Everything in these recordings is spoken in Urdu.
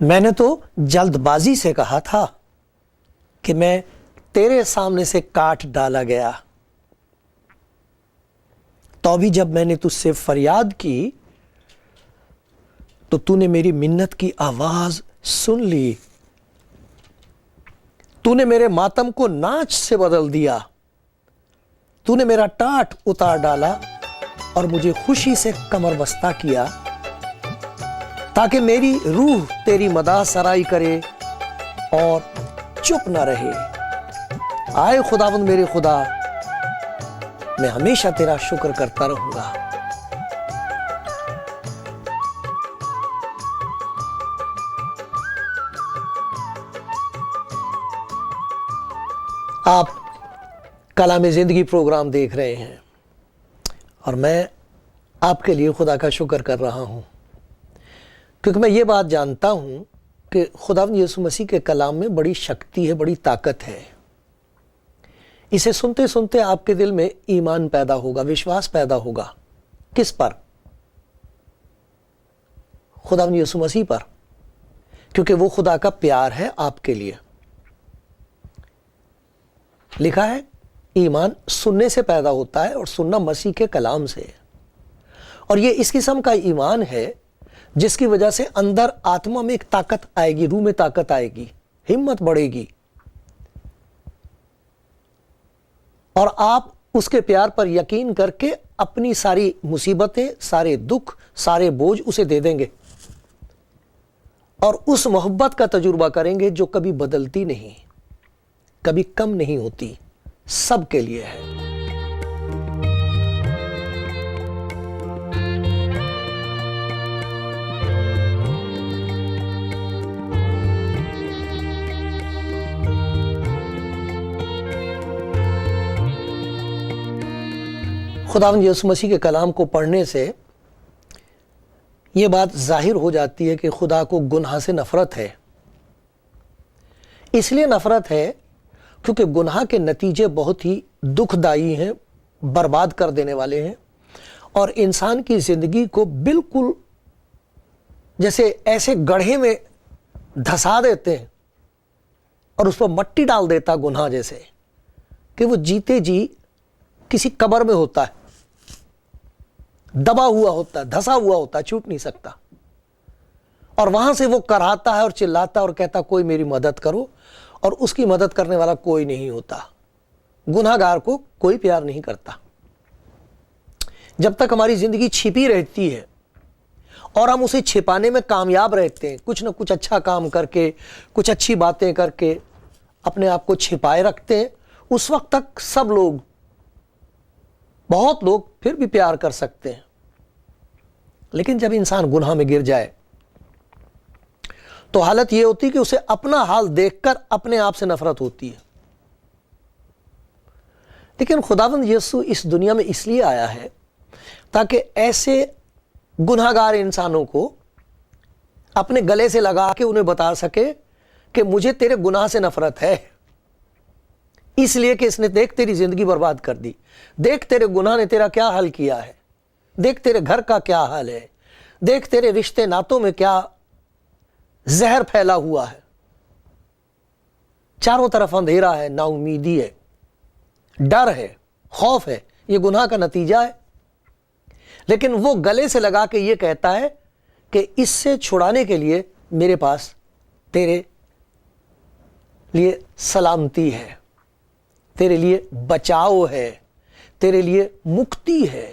میں نے تو جلد بازی سے کہا تھا کہ میں تیرے سامنے سے کاٹ ڈالا گیا، تو بھی جب میں نے تجھ سے فریاد کی تو تو نے میری منت کی آواز سن لی، تو نے میرے ماتم کو ناچ سے بدل دیا، تو نے میرا ٹاٹ اتار ڈالا اور مجھے خوشی سے کمر بستہ کیا، تاکہ میری روح تیری مداح سرائی کرے اور چپ نہ رہے۔ آئے خداوند میرے خدا، میں ہمیشہ تیرا شکر کرتا رہوں گا۔ آپ کلام زندگی پروگرام دیکھ رہے ہیں اور میں آپ کے لیے خدا کا شکر کر رہا ہوں، کیونکہ میں یہ بات جانتا ہوں کہ خداوند یسوع مسیح کے کلام میں بڑی شکتی ہے، بڑی طاقت ہے۔ اسے سنتے سنتے آپ کے دل میں ایمان پیدا ہوگا، وشواس پیدا ہوگا۔ کس پر؟ خداوند یسوع مسیح پر، کیونکہ وہ خدا کا پیار ہے آپ کے لیے۔ لکھا ہے ایمان سننے سے پیدا ہوتا ہے اور سننا مسیح کے کلام سے، اور یہ اس قسم کا ایمان ہے جس کی وجہ سے اندر آتما میں ایک طاقت آئے گی، روح میں طاقت آئے گی، ہمت بڑھے گی، اور آپ اس کے پیار پر یقین کر کے اپنی ساری مصیبتیں، سارے دکھ، سارے بوجھ اسے دے دیں گے، اور اس محبت کا تجربہ کریں گے جو کبھی بدلتی نہیں، کبھی کم نہیں ہوتی، سب کے لیے ہے۔ خداوند یسوع مسیح کے کلام کو پڑھنے سے یہ بات ظاہر ہو جاتی ہے کہ خدا کو گناہ سے نفرت ہے۔ اس لیے نفرت ہے کیونکہ گناہ کے نتیجے بہت ہی دکھ دائی ہیں، برباد کر دینے والے ہیں، اور انسان کی زندگی کو بالکل جیسے ایسے گڑھے میں دھسا دیتے ہیں اور اس پر مٹی ڈال دیتا گناہ، جیسے کہ وہ جیتے جی کسی قبر میں ہوتا ہے، دبا ہوا ہوتا ہے، دھسا ہوا ہوتا ہے، چھوٹ نہیں سکتا، اور وہاں سے وہ کراتا ہے اور چلاتا ہے اور کہتا کوئی میری مدد کرو، اور اس کی مدد کرنے والا کوئی نہیں ہوتا۔ گناہ گار کو کوئی پیار نہیں کرتا۔ جب تک ہماری زندگی چھپی رہتی ہے اور ہم اسے چھپانے میں کامیاب رہتے ہیں، کچھ نہ کچھ اچھا کام کر کے، کچھ اچھی باتیں کر کے اپنے آپ کو چھپائے رکھتے ہیں، اس وقت تک سب لوگ، بہت لوگ پھر بھی پیار کر سکتے ہیں۔ لیکن جب انسان گناہ میں گر جائے تو حالت یہ ہوتی کہ اسے اپنا حال دیکھ کر اپنے آپ سے نفرت ہوتی ہے۔ لیکن خداوند یسوع اس دنیا میں اس لیے آیا ہے تاکہ ایسے گناہ گار انسانوں کو اپنے گلے سے لگا کے انہیں بتا سکے کہ مجھے تیرے گناہ سے نفرت ہے، اس لیے کہ اس نے دیکھ تیری زندگی برباد کر دی، دیکھ تیرے گناہ نے تیرا کیا حل کیا ہے، دیکھ تیرے گھر کا کیا حال ہے، دیکھ تیرے رشتے ناتوں میں کیا زہر پھیلا ہوا ہے، چاروں طرف اندھیرا ہے، نا امیدی ہے، ڈر ہے، خوف ہے، یہ گناہ کا نتیجہ ہے۔ لیکن وہ گلے سے لگا کے یہ کہتا ہے کہ اس سے چھڑانے کے لیے میرے پاس تیرے لیے سلامتی ہے، تیرے لیے بچاؤ ہے، تیرے لیے مکتی ہے،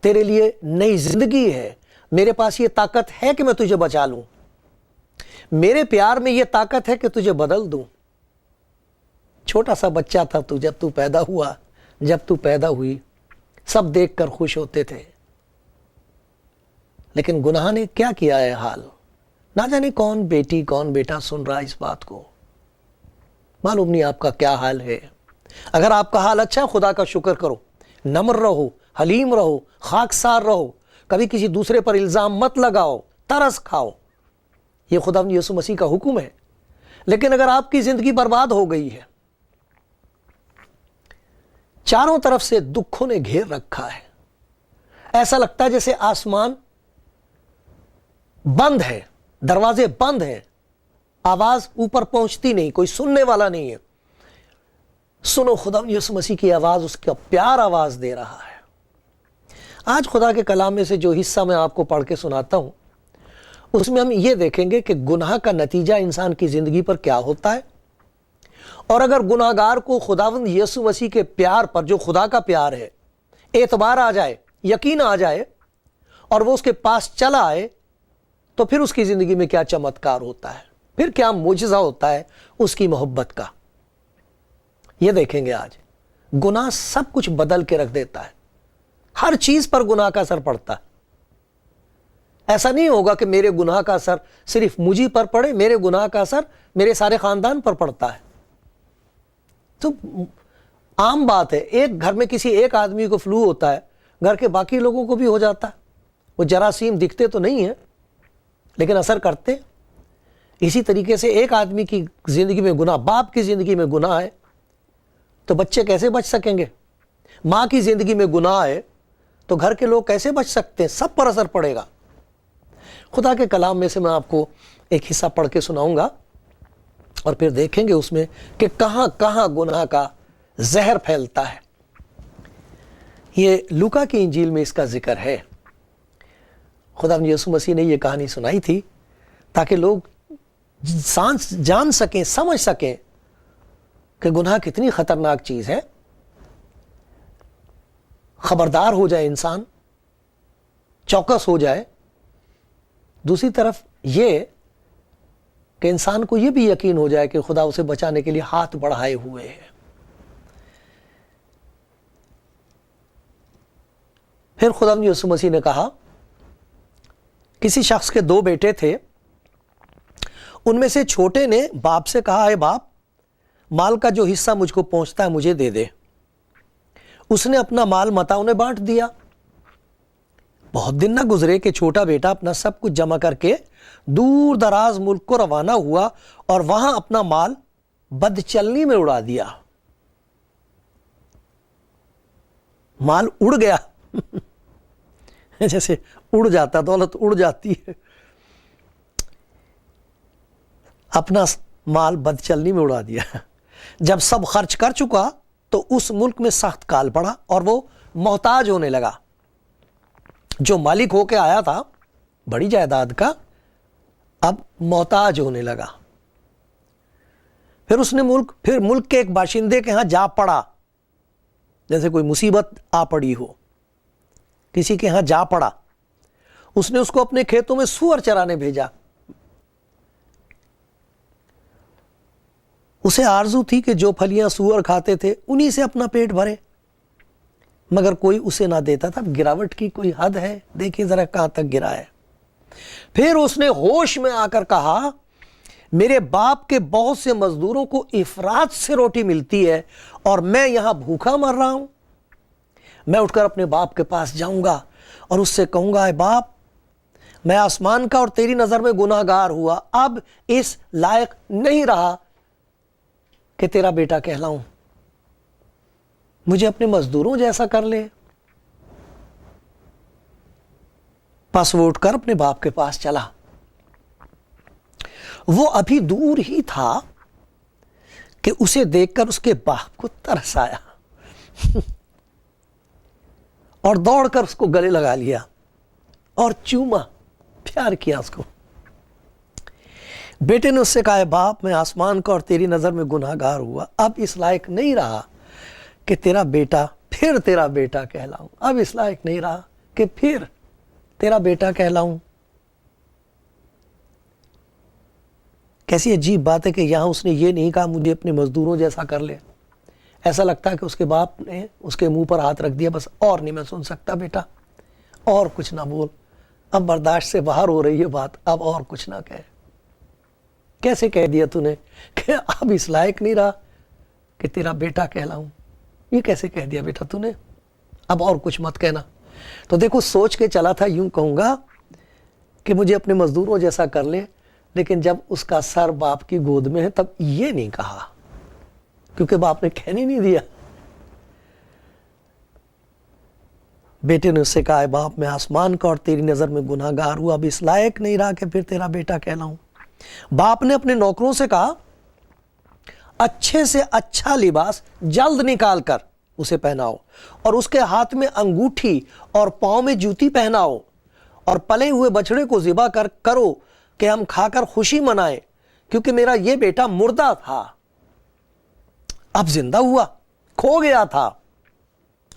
تیرے لیے نئی زندگی ہے، میرے پاس یہ طاقت ہے کہ میں تجھے بچا لوں، میرے پیار میں یہ طاقت ہے کہ تجھے بدل دوں۔ چھوٹا سا بچہ تھا تو، جب تو پیدا ہوا، جب تو پیدا ہوئی، سب دیکھ کر خوش ہوتے تھے، لیکن گناہ نے کیا کیا ہے حال؟ نہ جانے کون بیٹی کون بیٹا سن رہا اس بات کو، معلوم نہیں آپ کا کیا حال ہے. اگر آپ کا حال اچھا ہے خدا کا شکر کرو, نمر رہو, حلیم رہو, خاکسار رہو, کبھی کسی دوسرے پر الزام مت لگاؤ, ترس کھاؤ. یہ خداوند یسوع مسیح کا حکم ہے. لیکن اگر آپ کی زندگی برباد ہو گئی ہے, چاروں طرف سے دکھوں نے گھیر رکھا ہے, ایسا لگتا ہے جیسے آسمان بند ہے, دروازے بند ہیں, آواز اوپر پہنچتی نہیں, کوئی سننے والا نہیں ہے, سنو خداوند یسوع مسیح کی آواز, اس کا پیار آواز دے رہا ہے. آج خدا کے کلام میں سے جو حصہ میں آپ کو پڑھ کے سناتا ہوں, اس میں ہم یہ دیکھیں گے کہ گناہ کا نتیجہ انسان کی زندگی پر کیا ہوتا ہے, اور اگر گناہگار کو خداوند یسوع مسیح کے پیار پر, جو خدا کا پیار ہے, اعتبار آ جائے, یقین آ جائے, اور وہ اس کے پاس چلا آئے, تو پھر اس کی زندگی میں کیا چمتکار ہوتا ہے, پھر کیا معجزہ ہوتا ہے اس کی محبت کا. یہ دیکھیں گے آج. گناہ سب کچھ بدل کے رکھ دیتا ہے, ہر چیز پر گناہ کا اثر پڑتا ہے. ایسا نہیں ہوگا کہ میرے گناہ کا اثر صرف مجھے پر پڑے, میرے گناہ کا اثر میرے سارے خاندان پر پڑتا ہے. تو عام بات ہے, ایک گھر میں کسی ایک آدمی کو فلو ہوتا ہے, گھر کے باقی لوگوں کو بھی ہو جاتا ہے. وہ جراثیم دکھتے تو نہیں ہیں لیکن اثر کرتے. اسی طریقے سے ایک آدمی کی زندگی میں گناہ, باپ کی زندگی میں گناہ ہے تو بچے کیسے بچ سکیں گے؟ ماں کی زندگی میں گناہ ہے تو گھر کے لوگ کیسے بچ سکتے ہیں؟ سب پر اثر پڑے گا. خدا کے کلام میں سے میں آپ کو ایک حصہ پڑھ کے سناؤں گا, اور پھر دیکھیں گے اس میں کہ کہاں کہاں گناہ کا زہر پھیلتا ہے. یہ لوکا کی انجیل میں اس کا ذکر ہے. خداوند یسوع مسیح نے یہ کہانی سنائی تھی تاکہ لوگ جان سکیں, سمجھ سکیں کہ گناہ کتنی خطرناک چیز ہے. خبردار ہو جائے انسان, چوکس ہو جائے. دوسری طرف یہ کہ انسان کو یہ بھی یقین ہو جائے کہ خدا اسے بچانے کے لیے ہاتھ بڑھائے ہوئے ہے. پھر خداوند یسوع مسیح نے کہا, کسی شخص کے 2 بیٹے تھے, ان میں سے چھوٹے نے باپ سے کہا, اے باپ, مال کا جو حصہ مجھ کو پہنچتا ہے مجھے دے دے. اس نے اپنا مال متاع انہیں بانٹ دیا. بہت دن نہ گزرے کہ چھوٹا بیٹا اپنا سب کچھ جمع کر کے دور دراز ملک کو روانہ ہوا اور وہاں اپنا مال بد چلنی میں اڑا دیا. مال اڑ گیا جیسے اڑ جاتا, دولت اڑ جاتی ہے. اپنا مال بد چلنی میں اڑا دیا. جب سب خرچ کر چکا تو اس ملک میں سخت کال پڑا اور وہ محتاج ہونے لگا. جو مالک ہو کے آیا تھا بڑی جائیداد کا, اب محتاج ہونے لگا. پھر اس نے ملک کے ایک باشندے کے ہاں جا پڑا, جیسے کوئی مصیبت آ پڑی ہو, کسی کے ہاں جا پڑا. اس نے اس کو اپنے کھیتوں میں سور چرانے بھیجا. اسے آرزو تھی کہ جو پھلیاں سور کھاتے تھے انہی سے اپنا پیٹ بھرے, مگر کوئی اسے نہ دیتا تھا. گراوٹ کی کوئی حد ہے؟ دیکھیں ذرا کہاں تک گرا ہے. پھر اس نے ہوش میں آ کر کہا, میرے باپ کے بہت سے مزدوروں کو افراط سے روٹی ملتی ہے اور میں یہاں بھوکا مر رہا ہوں. میں اٹھ کر اپنے باپ کے پاس جاؤں گا اور اس سے کہوں گا, اے باپ, میں آسمان کا اور تیری نظر میں گناہ گار ہوا, اب اس لائق نہیں رہا کہ تیرا بیٹا کہلاؤں, مجھے اپنے مزدوروں جیسا کر لے. پس وہ اٹھ کر اپنے باپ کے پاس چلا. وہ ابھی دور ہی تھا کہ اسے دیکھ کر اس کے باپ کو ترس آیا اور دوڑ کر اس کو گلے لگا لیا اور چوما, پیار کیا اس کو. بیٹے نے اس سے کہا, اے باپ, میں آسمان کا اور تیری نظر میں گناہ گار ہوا, اب اس لائق نہیں رہا کہ تیرا بیٹا کہلاؤں. اب اس لائق نہیں رہا کہ پھر تیرا بیٹا کہلاؤں. کیسی عجیب بات ہے کہ یہاں اس نے یہ نہیں کہا مجھے اپنے مزدوروں جیسا کر لے. ایسا لگتا ہے کہ اس کے باپ نے اس کے منہ پر ہاتھ رکھ دیا, بس اور نہیں میں سن سکتا بیٹا, اور کچھ نہ بول, اب برداشت سے باہر ہو رہی ہے بات, اب اور کچھ نہ کہے. کیسے کہہ دیا تو نے کہ اب اس لائق نہیں رہا کہ تیرا بیٹا کہلاؤں؟ یہ کیسے کہہ دیا بیٹا تو نے؟ اب اور کچھ مت کہنا۔ تو دیکھو سوچ کے چلا تھا یوں کہوں گا کہ مجھے اپنے مزدوروں جیسا کر لے، لیکن جب اس کا سر باپ کی گود میں ہے تب یہ نہیں کہا، کیونکہ باپ نے کہنے نہیں دیا۔ بیٹے نے اس سے کہا، اے باپ میں آسمان کا اور تیری نظر میں گناہ گار ہوا، اب اس لائق نہیں رہا کہ پھر تیرا بیٹا کہلاؤں۔ باپ نے اپنے نوکروں سے کہا، اچھے سے اچھا لباس جلد نکال کر اسے پہناؤ، اور اس کے ہاتھ میں انگوٹھی اور پاؤں میں جوتی پہناؤ، اور پلے ہوئے بچڑے کو ذبح کرو کہ ہم کھا کر خوشی منائیں، کیونکہ میرا یہ بیٹا مردہ تھا اب زندہ ہوا، کھو گیا تھا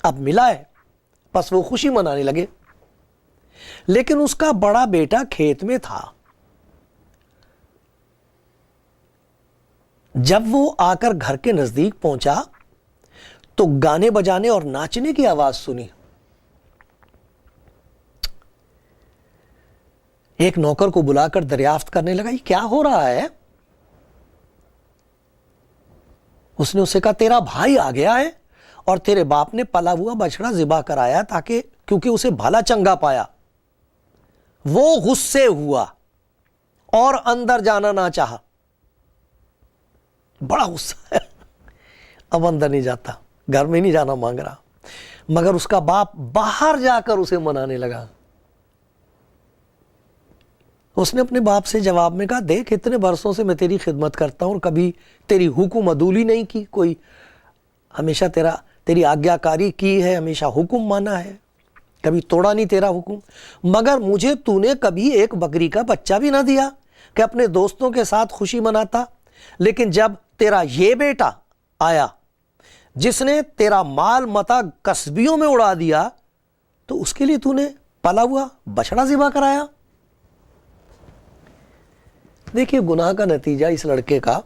اب ملا ہے۔ پس وہ خوشی منانے لگے۔ لیکن اس کا بڑا بیٹا کھیت میں تھا۔ جب وہ آ کر گھر کے نزدیک پہنچا تو گانے بجانے اور ناچنے کی آواز سنی۔ ایک نوکر کو بلا کر دریافت کرنے لگا، یہ کیا ہو رہا ہے؟ اس نے اسے کہا، تیرا بھائی آ گیا ہے اور تیرے باپ نے پلا ہوا بچڑا ذبح کرایا تاکہ کیونکہ اسے بھلا چنگا پایا۔ وہ غصے ہوا اور اندر جانا نہ چاہا۔ بڑا غصہ ہے، اب اندر نہیں جاتا، گھر میں نہیں جانا مانگ رہا، مگر اس کا باپ باہر جا کر اسے منانے لگا۔ اس نے اپنے باپ سے جواب میں کہا، دیکھ اتنے برسوں سے میں تیری خدمت کرتا ہوں اور کبھی تیری حکم عدولی نہیں کی، کوئی ہمیشہ تیری آگیاکاری کی ہے، ہمیشہ حکم مانا ہے، کبھی توڑا نہیں تیرا حکم، مگر مجھے تو نے کبھی ایک بکری کا بچہ بھی نہ دیا کہ اپنے دوستوں کے ساتھ خوشی مناتا۔ لیکن جب تیرا یہ بیٹا آیا جس نے تیرا مال متا کسبیوں میں اڑا دیا تو اس کے لیے تو نے پلا ہوا بچڑا ذبح کرایا۔ دیکھیے گناہ کا نتیجہ اس لڑکے کا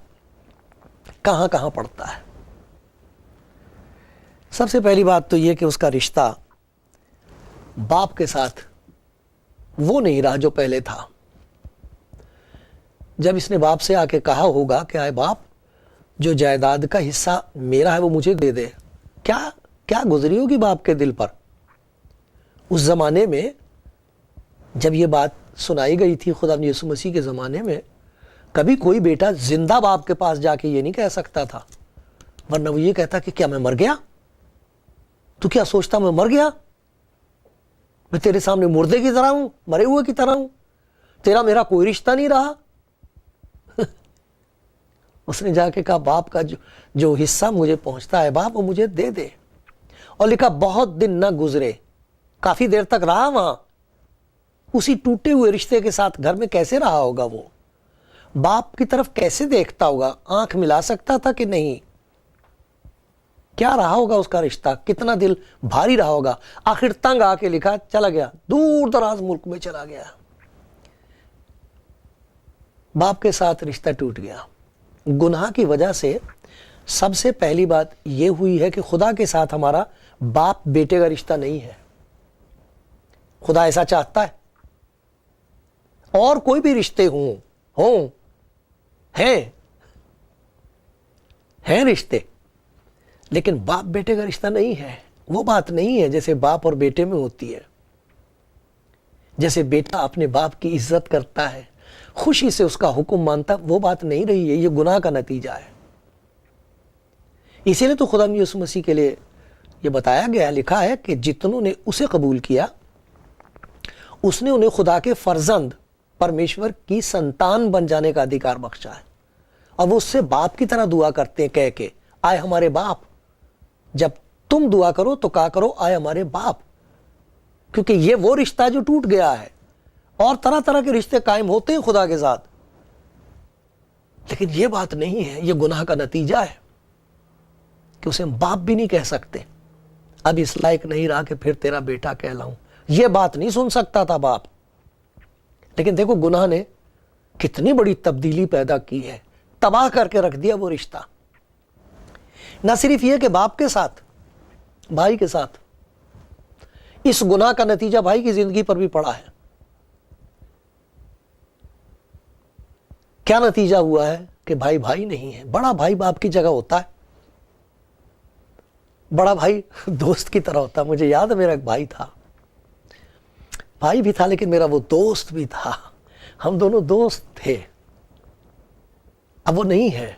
کہاں کہاں پڑتا ہے۔ سب سے پہلی بات تو یہ کہ اس کا رشتہ باپ کے ساتھ وہ نہیں رہا جو پہلے تھا۔ جب اس نے باپ سے آ کے کہا ہوگا کہ اے باپ، جو جائیداد کا حصہ میرا ہے وہ مجھے دے دے، کیا گزری ہوگی باپ کے دل پر۔ اس زمانے میں جب یہ بات سنائی گئی تھی خدا یسوع مسیح کے زمانے میں، کبھی کوئی بیٹا زندہ باپ کے پاس جا کے یہ نہیں کہہ سکتا تھا، ورنہ وہ یہ کہتا کہ کیا میں مر گیا؟ تو کیا سوچتا میں مر گیا؟ میں تیرے سامنے مردے کی طرح ہوں، مرے ہوئے کی طرح ہوں، تیرا میرا کوئی رشتہ نہیں رہا۔ اس نے جا کے کہا، باپ کا جو حصہ مجھے پہنچتا ہے باپ وہ مجھے دے دے۔ اور لکھا بہت دن نہ گزرے، کافی دیر تک رہا وہاں، اسی ٹوٹے ہوئے رشتے کے ساتھ گھر میں کیسے رہا ہوگا، وہ باپ کی طرف کیسے دیکھتا ہوگا، آنکھ ملا سکتا تھا کہ نہیں؟ کیا رہا ہوگا اس کا رشتہ، کتنا دل بھاری رہا ہوگا۔ آخر تنگ آ کے لکھا چلا گیا، دور دراز ملک میں چلا گیا، باپ کے ساتھ رشتہ ٹوٹ گیا۔ گناہ کی وجہ سے سب سے پہلی بات یہ ہوئی ہے کہ خدا کے ساتھ ہمارا باپ بیٹے کا رشتہ نہیں ہے۔ خدا ایسا چاہتا ہے، اور کوئی بھی رشتے ہیں رشتے، لیکن باپ بیٹے کا رشتہ نہیں ہے۔ وہ بات نہیں ہے جیسے باپ اور بیٹے میں ہوتی ہے، جیسے بیٹا اپنے باپ کی عزت کرتا ہے، خوشی سے اس کا حکم مانتا، وہ بات نہیں رہی ہے۔ یہ گناہ کا نتیجہ ہے۔ اسی لیے تو خدا یسوع مسیح کے لیے یہ بتایا گیا، لکھا ہے کہ جتنوں نے اسے قبول کیا اس نے انہیں خدا کے فرزند، پرمیشور کی سنتان بن جانے کا ادھیکار بخشا ہے، اور وہ اس سے باپ کی طرح دعا کرتے ہیں، کہہ کے آئے ہمارے باپ۔ جب تم دعا کرو تو کہا کرو آئے ہمارے باپ، کیونکہ یہ وہ رشتہ جو ٹوٹ گیا ہے، اور طرح طرح کے رشتے قائم ہوتے ہیں خدا کے ساتھ، لیکن یہ بات نہیں ہے، یہ گناہ کا نتیجہ ہے کہ اسے ہم باپ بھی نہیں کہہ سکتے۔ اب اس لائق نہیں رہا کہ پھر تیرا بیٹا کہلاؤں، یہ بات نہیں سن سکتا تھا باپ۔ لیکن دیکھو گناہ نے کتنی بڑی تبدیلی پیدا کی ہے، تباہ کر کے رکھ دیا وہ رشتہ۔ نہ صرف یہ کہ باپ کے ساتھ، بھائی کے ساتھ، اس گناہ کا نتیجہ بھائی کی زندگی پر بھی پڑا ہے۔ کیا نتیجہ ہوا ہے کہ بھائی بھائی نہیں ہے. بڑا بھائی باپ کی جگہ ہوتا ہے, بڑا بھائی دوست کی طرح ہوتا ہے. مجھے یاد ہے میرا ایک بھائی تھا, بھائی بھی تھا لیکن میرا وہ دوست بھی تھا. ہم دونوں دوست تھے. اب وہ نہیں ہے,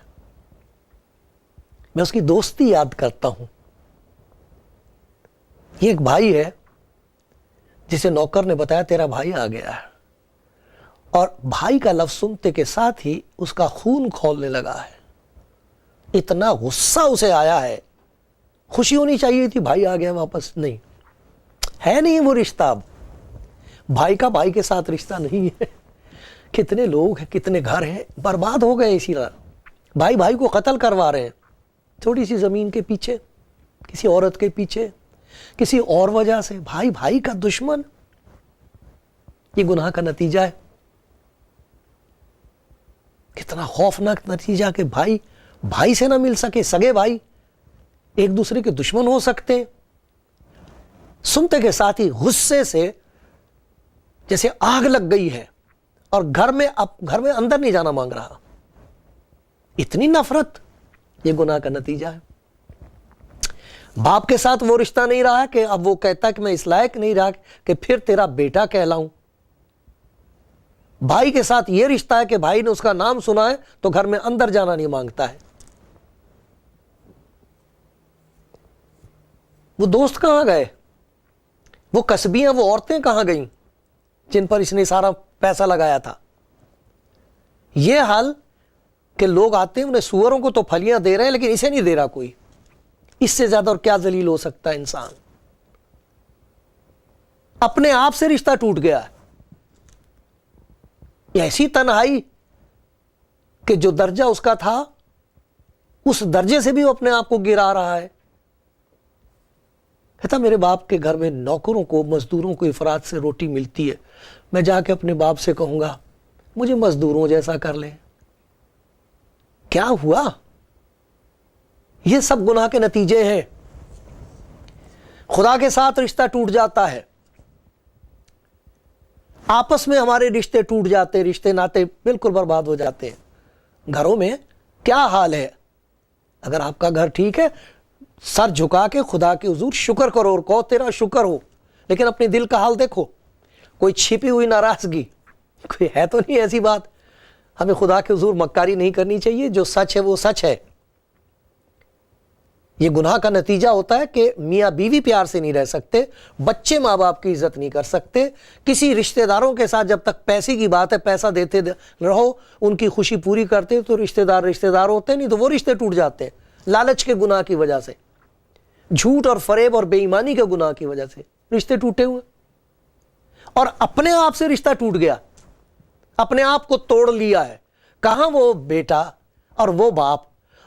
میں اس کی دوستی یاد کرتا ہوں. یہ ایک بھائی ہے جسے نوکر نے بتایا تیرا بھائی آ گیا ہے, اور بھائی کا لفظ سنتے کے ساتھ ہی اس کا خون کھولنے لگا ہے. اتنا غصہ اسے آیا ہے. خوشی ہونی چاہیے تھی بھائی آ گیا واپس, نہیں ہے, نہیں وہ رشتہ. اب بھائی کا بھائی کے ساتھ رشتہ نہیں ہے. کتنے لوگ ہیں, کتنے گھر ہیں برباد ہو گئے اسی طرح. بھائی بھائی کو قتل کروا رہے ہیں تھوڑی سی زمین کے پیچھے, کسی عورت کے پیچھے, کسی اور وجہ سے. بھائی بھائی کا دشمن, یہ گناہ کا نتیجہ ہے. کتنا خوفناک نتیجہ کہ بھائی بھائی سے نہ مل سکے, سگے بھائی ایک دوسرے کے دشمن ہو سکتے. سنتے کے ساتھ ہی غصے سے جیسے آگ لگ گئی ہے, اور گھر میں اندر نہیں جانا مانگ رہا. اتنی نفرت, یہ گناہ کا نتیجہ ہے. باپ کے ساتھ وہ رشتہ نہیں رہا کہ اب وہ کہتا کہ میں اس لائق نہیں رہا کہ پھر تیرا بیٹا کہلاؤں. بھائی کے ساتھ یہ رشتہ ہے کہ بھائی نے اس کا نام سنا ہے تو گھر میں اندر جانا نہیں مانگتا ہے. وہ دوست کہاں گئے, وہ کسبیاں, وہ عورتیں کہاں گئیں جن پر اس نے سارا پیسہ لگایا تھا. یہ حال کہ لوگ آتے ہیں, انہیں سوروں کو تو پھلیاں دے رہے ہیں لیکن اسے نہیں دے رہا کوئی. اس سے زیادہ اور کیا ذلیل ہو سکتا ہے انسان. اپنے آپ سے رشتہ ٹوٹ گیا. ایسی تنہائی کہ جو درجہ اس کا تھا اس درجے سے بھی وہ اپنے آپ کو گرا رہا ہے. کہتا میرے باپ کے گھر میں نوکروں کو, مزدوروں کو افراد سے روٹی ملتی ہے, میں جا کے اپنے باپ سے کہوں گا مجھے مزدوروں جیسا کر لے. کیا ہوا؟ یہ سب گناہ کے نتیجے ہیں. خدا کے ساتھ رشتہ ٹوٹ جاتا ہے, آپس میں ہمارے رشتے ٹوٹ جاتے, رشتے ناتے بالکل برباد ہو جاتے ہیں. گھروں میں کیا حال ہے؟ اگر آپ کا گھر ٹھیک ہے, سر جھکا کے خدا کے حضور شکر کرو اور کہو تیرا شکر ہو, لیکن اپنے دل کا حال دیکھو. کوئی چھپی ہوئی ناراضگی کوئی ہے تو نہیں ایسی بات. ہمیں خدا کے حضور مکاری نہیں کرنی چاہیے. جو سچ ہے وہ سچ ہے. یہ گناہ کا نتیجہ ہوتا ہے کہ میاں بیوی پیار سے نہیں رہ سکتے, بچے ماں باپ کی عزت نہیں کر سکتے. کسی رشتہ داروں کے ساتھ جب تک پیسے کی بات ہے پیسہ دیتے رہو, ان کی خوشی پوری کرتے تو رشتہ دار ہوتے, نہیں تو وہ رشتے ٹوٹ جاتے ہیں. لالچ کے گناہ کی وجہ سے, جھوٹ اور فریب اور بے ایمانی کے گناہ کی وجہ سے رشتے ٹوٹے ہوئے. اور اپنے آپ سے رشتہ ٹوٹ گیا, اپنے آپ کو توڑ لیا ہے. کہاں وہ بیٹا اور وہ باپ,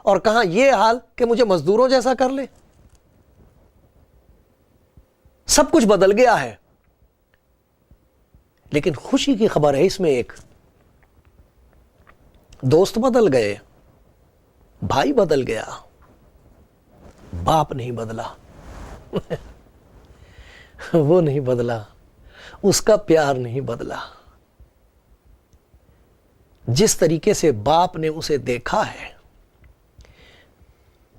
اور کہاں یہ حال کہ مجھے مزدوروں جیسا کر لے. سب کچھ بدل گیا ہے. لیکن خوشی کی خبر ہے اس میں ایک, دوست بدل گئے, بھائی بدل گیا, باپ نہیں بدلا. وہ نہیں بدلا, اس کا پیار نہیں بدلا. جس طریقے سے باپ نے اسے دیکھا ہے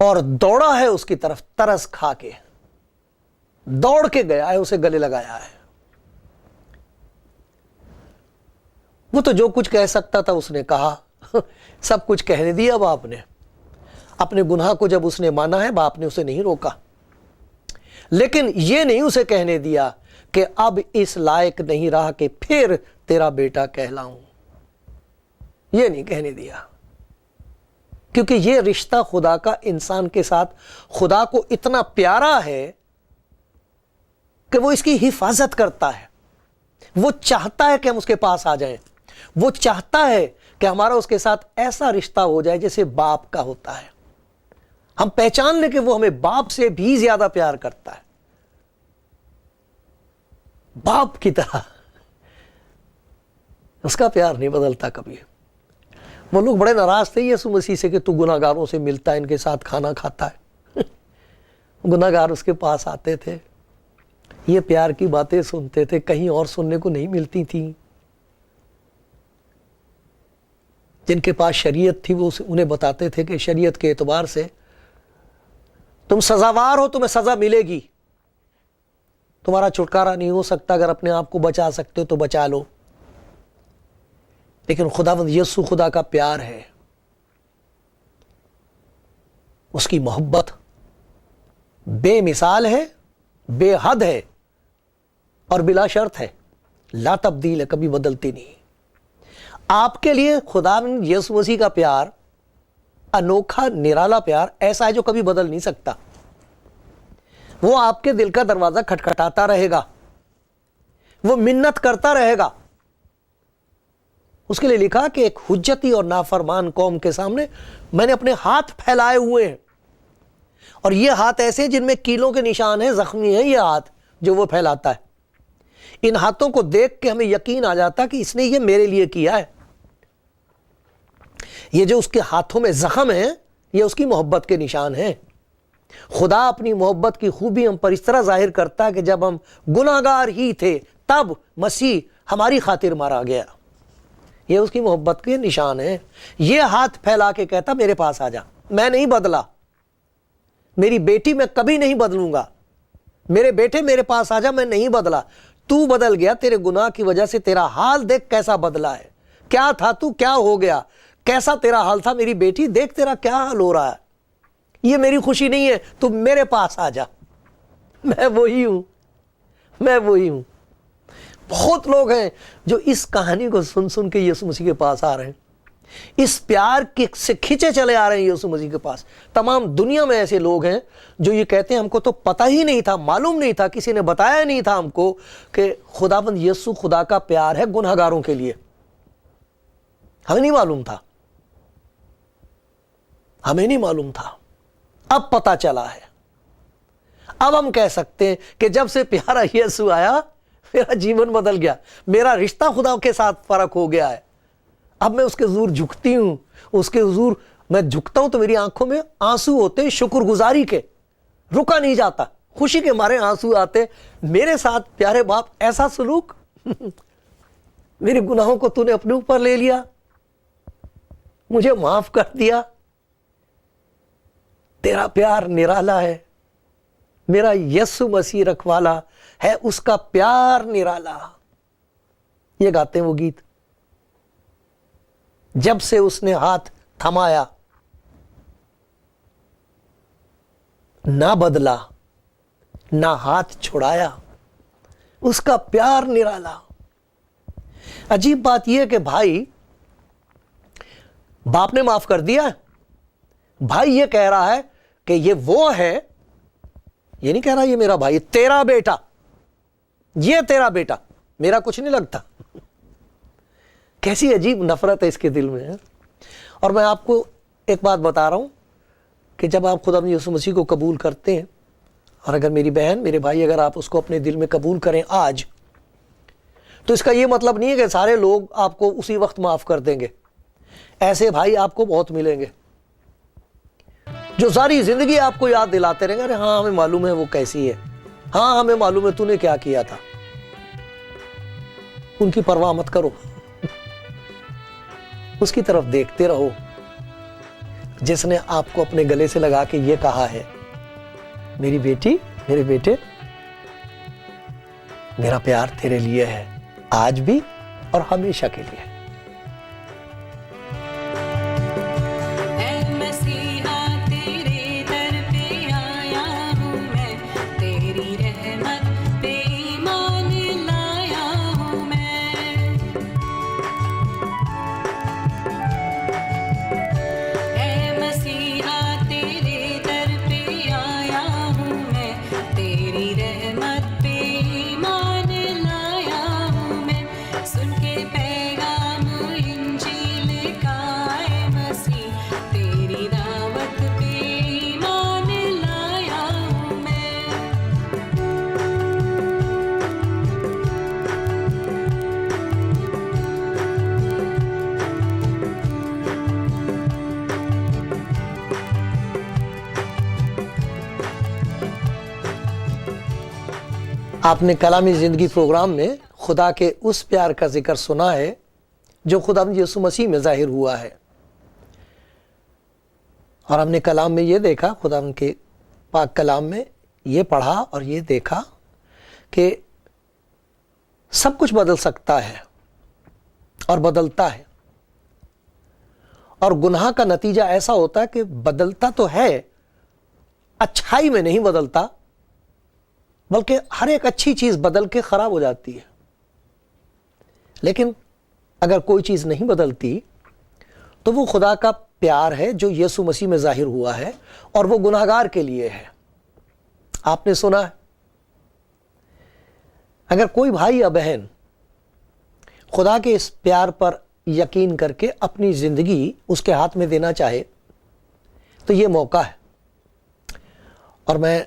اور دوڑا ہے اس کی طرف ترس کھا کے, دوڑ کے گیا ہے, اسے گلے لگایا ہے. وہ تو جو کچھ کہہ سکتا تھا اس نے کہا, سب کچھ کہنے دیا باپ نے. اپنے گناہ کو جب اس نے مانا ہے, باپ نے اسے نہیں روکا, لیکن یہ نہیں اسے کہنے دیا کہ اب اس لائق نہیں رہا کہ پھر تیرا بیٹا کہلاؤں. یہ نہیں کہنے دیا, کیونکہ یہ رشتہ خدا کا انسان کے ساتھ خدا کو اتنا پیارا ہے کہ وہ اس کی حفاظت کرتا ہے. وہ چاہتا ہے کہ ہم اس کے پاس آ جائیں. وہ چاہتا ہے کہ ہمارا اس کے ساتھ ایسا رشتہ ہو جائے جیسے باپ کا ہوتا ہے. ہم پہچان لیں کہ وہ ہمیں باپ سے بھی زیادہ پیار کرتا ہے, باپ کی طرح. اس کا پیار نہیں بدلتا کبھی. وہ لوگ بڑے ناراض تھے یسوع مسیح سے کہ تو گناہ گاروں سے ملتا ہے, ان کے ساتھ کھانا کھاتا ہے. گناہ گار اس کے پاس آتے تھے, یہ پیار کی باتیں سنتے تھے, کہیں اور سننے کو نہیں ملتی تھیں. جن کے پاس شریعت تھی وہ انہیں بتاتے تھے کہ شریعت کے اعتبار سے تم سزاوار ہو، تمہیں سزا ملے گی، تمہارا چھٹکارا نہیں ہو سکتا، اگر اپنے آپ کو بچا سکتے ہو تو بچا لو۔ لیکن خداوند یسوع خدا کا پیار ہے، اس کی محبت بے مثال ہے، بے حد ہے اور بلا شرط ہے، لا تبدیل ہے، کبھی بدلتی نہیں۔ آپ کے لیے خداوند یسوع مسیح کا پیار انوکھا نرالا پیار ایسا ہے جو کبھی بدل نہیں سکتا۔ وہ آپ کے دل کا دروازہ کھٹکھٹاتا رہے گا، وہ منت کرتا رہے گا۔ اس کے لیے لکھا کہ ایک حجتی اور نافرمان قوم کے سامنے میں نے اپنے ہاتھ پھیلائے ہوئے ہیں، اور یہ ہاتھ ایسے جن میں کیلوں کے نشان ہیں، زخمی ہیں یہ ہاتھ جو وہ پھیلاتا ہے۔ ان ہاتھوں کو دیکھ کے ہمیں یقین آ جاتا کہ اس نے یہ میرے لیے کیا ہے۔ یہ جو اس کے ہاتھوں میں زخم ہیں یہ اس کی محبت کے نشان ہیں۔ خدا اپنی محبت کی خوبی ہم پر اس طرح ظاہر کرتا ہے کہ جب ہم گناہگار ہی تھے تب مسیح ہماری خاطر مارا گیا۔ یہ اس کی محبت کے نشان ہیں۔ یہ ہاتھ پھیلا کے کہتا میرے پاس آ جا، میں نہیں بدلا، میری بیٹی میں کبھی نہیں بدلوں گا، میرے بیٹے میرے پاس آ جا، میں نہیں بدلا، تو بدل گیا، تیرے گناہ کی وجہ سے تیرا حال دیکھ کیسا بدلا ہے، کیا تھا تو کیا ہو گیا، کیسا تیرا حال تھا، میری بیٹی دیکھ تیرا کیا حال ہو رہا ہے، یہ میری خوشی نہیں ہے، تو میرے پاس آ جا، میں وہی ہوں، میں وہی ہوں۔ بہت لوگ ہیں جو اس کہانی کو سن سن کے یسوع مسیح کے پاس آ رہے ہیں، اس پیار سے کھینچے چلے آ رہے ہیں یسوع مسیح کے پاس۔ تمام دنیا میں ایسے لوگ ہیں جو یہ کہتے ہیں ہم کو تو پتہ ہی نہیں تھا، معلوم نہیں تھا، کسی نے بتایا نہیں تھا ہم کو کہ خداوند یسوع خدا کا پیار ہے گنہگاروں کے لیے، ہمیں نہیں معلوم تھا، ہمیں نہیں معلوم تھا، اب پتہ چلا ہے۔ اب ہم کہہ سکتے ہیں کہ جب سے پیارا یسوع آیا میرا جیون بدل گیا، میرا رشتہ خدا کے ساتھ فرق ہو گیا ہے۔ اب میں اس کے حضور جھکتی ہوں، اس کے حضور میں جھکتا ہوں تو میری آنکھوں میں آنسو ہوتے ہیں شکر گزاری کے، رکا نہیں جاتا، خوشی کے مارے آنسو آتے، میرے ساتھ پیارے باپ ایسا سلوک، میرے گناہوں کو تو نے اپنے اوپر لے لیا، مجھے معاف کر دیا، تیرا پیار نرالا ہے، میرا یسوع مسیح رکھوالا ہے، اس کا پیار نرالا۔ یہ گاتے ہیں وہ گیت، جب سے اس نے ہاتھ تھمایا نہ بدلا نہ ہاتھ چھڑایا، اس کا پیار نرالا۔ عجیب بات یہ کہ بھائی باپ نے معاف کر دیا، بھائی یہ کہہ رہا ہے کہ یہ وہ ہے، یہ نہیں کہہ رہا یہ میرا بھائی، تیرا بیٹا، یہ تیرا بیٹا، میرا کچھ نہیں لگتا۔ کیسی عجیب نفرت ہے اس کے دل میں۔ اور میں آپ کو ایک بات بتا رہا ہوں کہ جب آپ خدا یسوع مسیح کو قبول کرتے ہیں، اور اگر میری بہن میرے بھائی اگر آپ اس کو اپنے دل میں قبول کریں آج، تو اس کا یہ مطلب نہیں ہے کہ سارے لوگ آپ کو اسی وقت معاف کر دیں گے۔ ایسے بھائی آپ کو بہت ملیں گے جو ساری زندگی آپ کو یاد دلاتے رہیں گے، ارے ہاں ہمیں معلوم ہے وہ کیسی ہے، ہاں ہمیں معلوم ہے تو نے کیا کیا تھا۔ ان کی پرواہ مت کرو، اس کی طرف دیکھتے رہو جس نے آپ کو اپنے گلے سے لگا کے یہ کہا ہے، میری بیٹی، میرے بیٹے، میرا پیار تیرے لیے ہے، آج بھی اور ہمیشہ کے لیے۔ آپ نے کلامی زندگی پروگرام میں خدا کے اس پیار کا ذکر سنا ہے جو خدا یسوع مسیح میں ظاہر ہوا ہے۔ اور ہم نے کلام میں یہ دیکھا، خدا ان کے پاک کلام میں یہ پڑھا اور یہ دیکھا کہ سب کچھ بدل سکتا ہے اور بدلتا ہے، اور گناہ کا نتیجہ ایسا ہوتا ہے کہ بدلتا تو ہے، اچھائی میں نہیں بدلتا، بلکہ ہر ایک اچھی چیز بدل کے خراب ہو جاتی ہے۔ لیکن اگر کوئی چیز نہیں بدلتی تو وہ خدا کا پیار ہے جو یسوع مسیح میں ظاہر ہوا ہے، اور وہ گناہگار کے لیے ہے۔ آپ نے سنا ہے، اگر کوئی بھائی یا بہن خدا کے اس پیار پر یقین کر کے اپنی زندگی اس کے ہاتھ میں دینا چاہے تو یہ موقع ہے۔ اور میں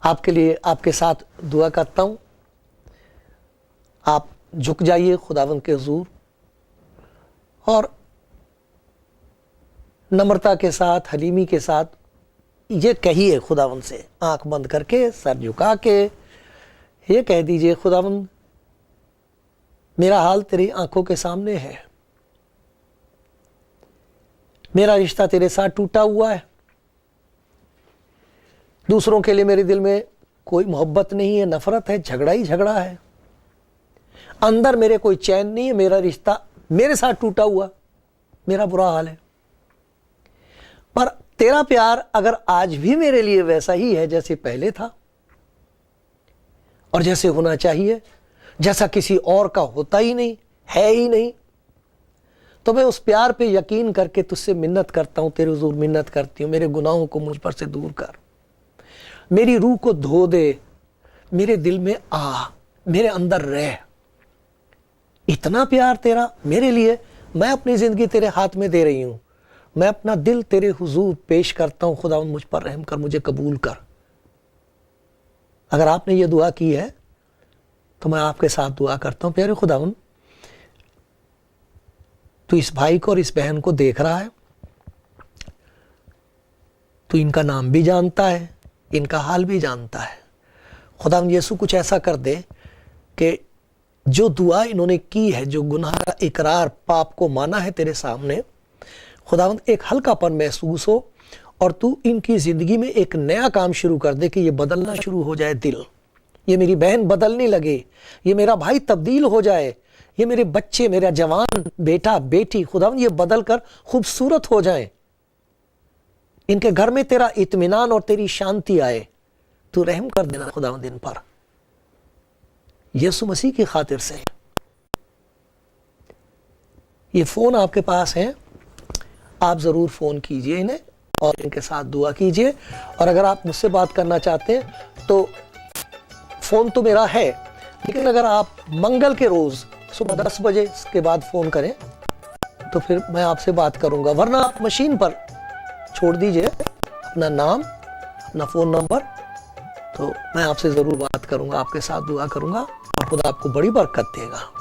آپ کے لیے آپ کے ساتھ دعا کرتا ہوں، آپ جھک جائیے خداوند کے حضور اور نمرتا کے ساتھ، حلیمی کے ساتھ یہ کہیے خداوند سے، آنکھ بند کر کے، سر جھکا کے یہ کہہ دیجئے، خداوند میرا حال تیری آنکھوں کے سامنے ہے، میرا رشتہ تیرے ساتھ ٹوٹا ہوا ہے، دوسروں کے لیے میرے دل میں کوئی محبت نہیں ہے، نفرت ہے، جھگڑا ہی جھگڑا ہے، اندر میرے کوئی چین نہیں ہے، میرا رشتہ میرے ساتھ ٹوٹا ہوا، میرا برا حال ہے۔ پر تیرا پیار اگر آج بھی میرے لیے ویسا ہی ہے جیسے پہلے تھا، اور جیسے ہونا چاہیے، جیسا کسی اور کا ہوتا ہی نہیں ہے ہی نہیں، تو میں اس پیار پہ یقین کر کے تجھ سے منت کرتا ہوں، تیرے حضور منت کرتی ہوں، میرے گناہوں کو مجھ پر سے دور کر، میری روح کو دھو دے، میرے دل میں آ، میرے اندر رہ۔ اتنا پیار تیرا میرے لیے، میں اپنی زندگی تیرے ہاتھ میں دے رہی ہوں، میں اپنا دل تیرے حضور پیش کرتا ہوں، خداوند مجھ پر رحم کر، مجھے قبول کر۔ اگر آپ نے یہ دعا کی ہے تو میں آپ کے ساتھ دعا کرتا ہوں، پیارے خداوند تو اس بھائی کو اور اس بہن کو دیکھ رہا ہے، تو ان کا نام بھی جانتا ہے، ان کا حال بھی جانتا ہے۔ خداوند یسوع کچھ ایسا کر دے کہ جو دعا انہوں نے کی ہے، جو گناہ کا اقرار، پاپ کو مانا ہے تیرے سامنے، خداوند ایک ہلکا پن محسوس ہو، اور تو ان کی زندگی میں ایک نیا کام شروع کر دے کہ یہ بدلنا شروع ہو جائے دل، یہ میری بہن بدلنے لگے، یہ میرا بھائی تبدیل ہو جائے، یہ میرے بچے، میرا جوان بیٹا بیٹی خداوند یہ بدل کر خوبصورت ہو جائیں، ان کے گھر میں تیرا اطمینان اور تیری شانتی آئے۔ تو رحم کر دینا خداوند ان پر، یسوع مسیح کی خاطر سے۔ یہ فون آپ کے پاس ہیں، آپ ضرور فون کیجئے انہیں اور ان کے ساتھ دعا کیجئے، اور اگر آپ مجھ سے بات کرنا چاہتے ہیں تو فون تو میرا ہے، لیکن اگر آپ منگل کے روز صبح 10 بجے کے بعد فون کریں تو پھر میں آپ سے بات کروں گا، ورنہ آپ مشین پر چھوڑ دیجئے اپنا نام، اپنا فون نمبر، تو میں آپ سے ضرور بات کروں گا، آپ کے ساتھ دعا کروں گا، اور خدا آپ کو بڑی برکت دے گا۔